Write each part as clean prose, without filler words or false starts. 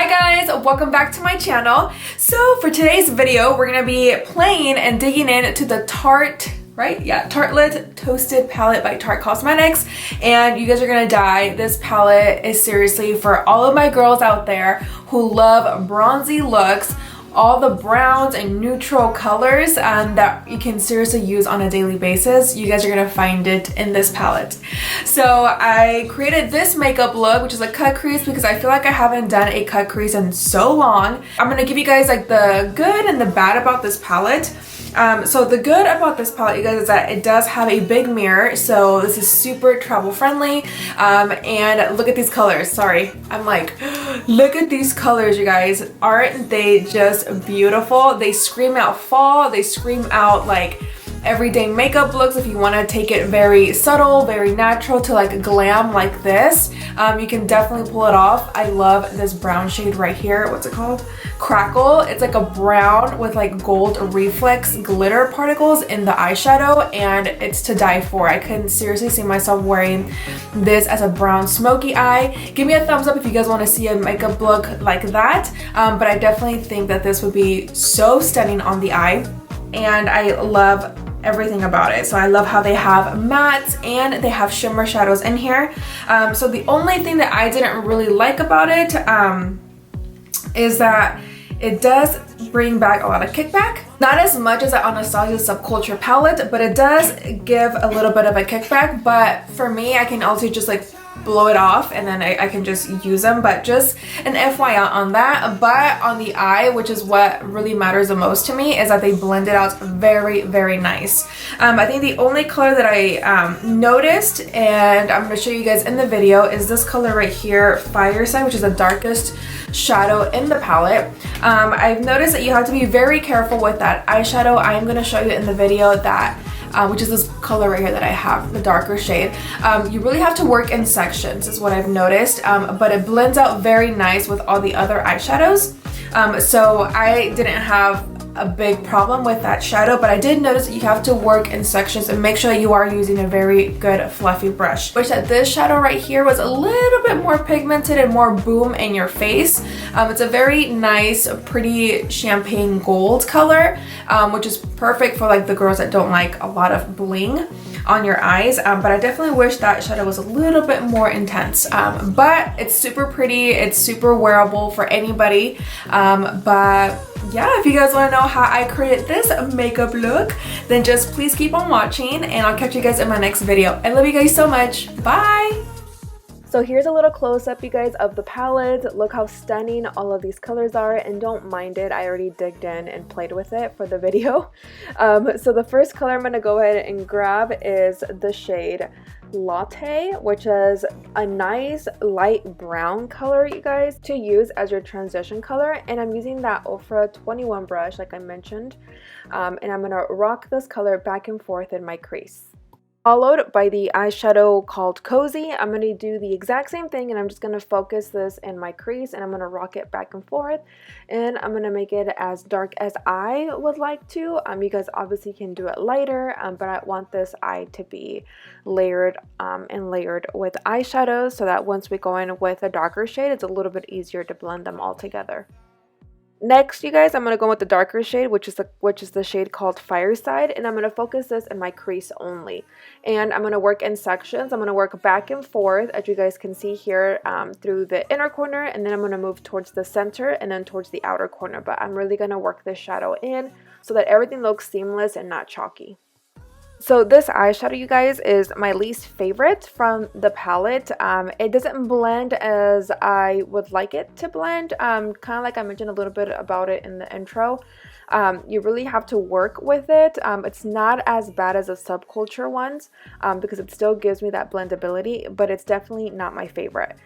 Hi guys, welcome back to my channel. So for today's video, we're gonna be playing and digging into the Tarte, right? Yeah, Tartelette Toasted Palette by Tarte Cosmetics. And you guys are gonna die. This palette is seriously for all of my girls out there who love bronzy looks, all the browns and neutral colors that you can seriously use on a daily basis. You guys are gonna find it in this palette. So I created this makeup look, which is a cut crease, because I feel like I haven't done a cut crease in so long. I'm gonna give you guys like the good and the bad about this palette. So the good about this palette, you guys, is that it does have a big mirror, so this is super travel friendly. And look at these colors. Sorry, I'm like, look at these colors, you guys. Aren't they just beautiful? They scream out fall. They scream out like everyday makeup looks. If you want to take it very subtle, very natural to like glam like this, you can definitely pull it off. I love this brown shade right here. What's it called? Crackle. It's like a brown with like gold reflex glitter particles in the eyeshadow, and it's to die for. I couldn't seriously see myself wearing this as a brown smoky eye. Give me a thumbs up if you guys want to see a makeup look like that, but I definitely think that this would be so stunning on the eye, and I love everything about it. So I love how they have mattes and they have shimmer shadows in here. So the only thing that I didn't really like about it is that it does bring back a lot of kickback. Not as much as the Anastasia Subculture palette, but it does give a little bit of a kickback. But for me, I can also just like blow it off and then I can just use them. But just an FYI on that. But on the eye, which is what really matters the most to me, is that they blend it out very, very nice. I think the only color that I noticed, and I'm going to show you guys in the video, is this color right here, Fireside, which is the darkest shadow in the palette. I've noticed that you have to be very careful with that eyeshadow. I am going to show you in the video that which is this color right here that I have, the darker shade. You really have to work in sections is what I've noticed, but it blends out very nice with all the other eyeshadows. So I didn't have a big problem with that shadow, but I did notice that you have to work in sections and make sure that you are using a very good fluffy brush. Wish that this shadow right here was a little bit more pigmented and more boom in your face. It's a very nice, pretty champagne gold color, which is perfect for like the girls that don't like a lot of bling on your eyes, but I definitely wish that shadow was a little bit more intense. But it's super pretty, it's super wearable for anybody. But yeah, if you guys want to know how I created this makeup look, then just please keep on watching, and I'll catch you guys in my next video. I love you guys so much. Bye! So here's a little close-up, you guys, of the palette. Look how stunning all of these colors are, and don't mind it. I already digged in and played with it for the video. So the first color I'm going to go ahead and grab is the shade Latte, which is a nice light brown color, you guys, to use as your transition color. And I'm using that Ofra 21 brush, like I mentioned, and I'm going to rock this color back and forth in my crease. Followed by the eyeshadow called Cozy. I'm going to do the exact same thing, and I'm just going to focus this in my crease, and I'm going to rock it back and forth, and I'm going to make it as dark as I would like to. You guys obviously can do it lighter, but I want this eye to be layered and layered with eyeshadows, so that once we go in with a darker shade, it's a little bit easier to blend them all together. Next, you guys, I'm going to go with the darker shade, which is the shade called Fireside, and I'm going to focus this in my crease only. And I'm going to work in sections. I'm going to work back and forth, as you guys can see here, through the inner corner, and then I'm going to move towards the center and then towards the outer corner. But I'm really going to work this shadow in so that everything looks seamless and not chalky. So this eyeshadow, you guys, is my least favorite from the palette. It doesn't blend as I would like it to blend. Kind of like I mentioned a little bit about it in the intro. You really have to work with it. It's not as bad as the Subculture ones because it still gives me that blendability, but it's definitely not my favorite.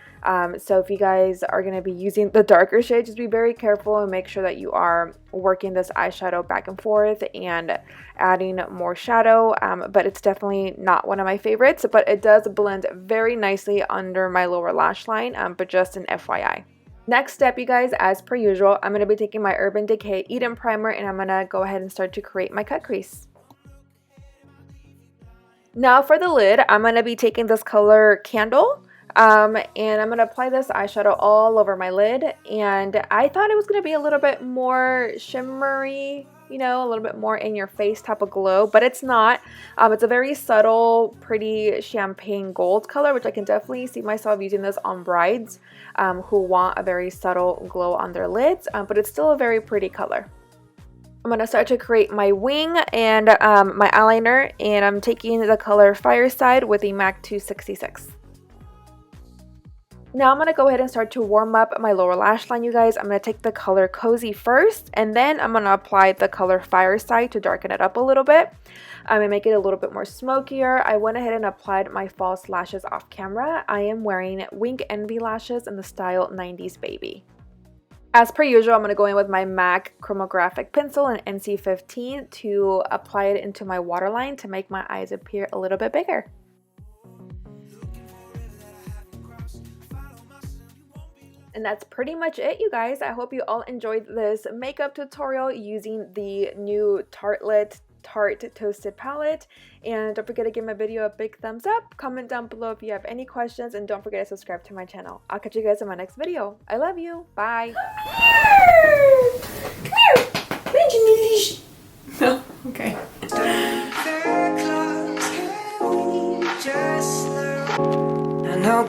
So if you guys are going to be using the darker shade, just be very careful and make sure that you are working this eyeshadow back and forth and adding more shadow, but it's definitely not one of my favorites, but it does blend very nicely under my lower lash line, but just an FYI. Next step, you guys, as per usual, I'm going to be taking my Urban Decay Eden Primer, and I'm going to go ahead and start to create my cut crease. Now for the lid, I'm going to be taking this color Candle. And I'm going to apply this eyeshadow all over my lid, and I thought it was going to be a little bit more shimmery, you know, a little bit more in your face type of glow, but it's not. It's a very subtle, pretty champagne gold color, which I can definitely see myself using this on brides who want a very subtle glow on their lids, but it's still a very pretty color. I'm going to start to create my wing and my eyeliner, and I'm taking the color Fireside with the MAC 266. Now I'm going to go ahead and start to warm up my lower lash line, you guys. I'm going to take the color Cozy first, and then I'm going to apply the color Fireside to darken it up a little bit and make it a little bit more smokier. I went ahead and applied my false lashes off camera. I am wearing Wink Envy lashes in the style 90s Baby. As per usual, I'm going to go in with my MAC chromographic pencil in NC15 to apply it into my waterline to make my eyes appear a little bit bigger. And that's pretty much it, you guys. I hope you all enjoyed this makeup tutorial using the new Tarte Toasted Palette. And don't forget to give my video a big thumbs up. Comment down below if you have any questions. And don't forget to subscribe to my channel. I'll catch you guys in my next video. I love you. Bye. Come here. Come here. No. Okay. I know.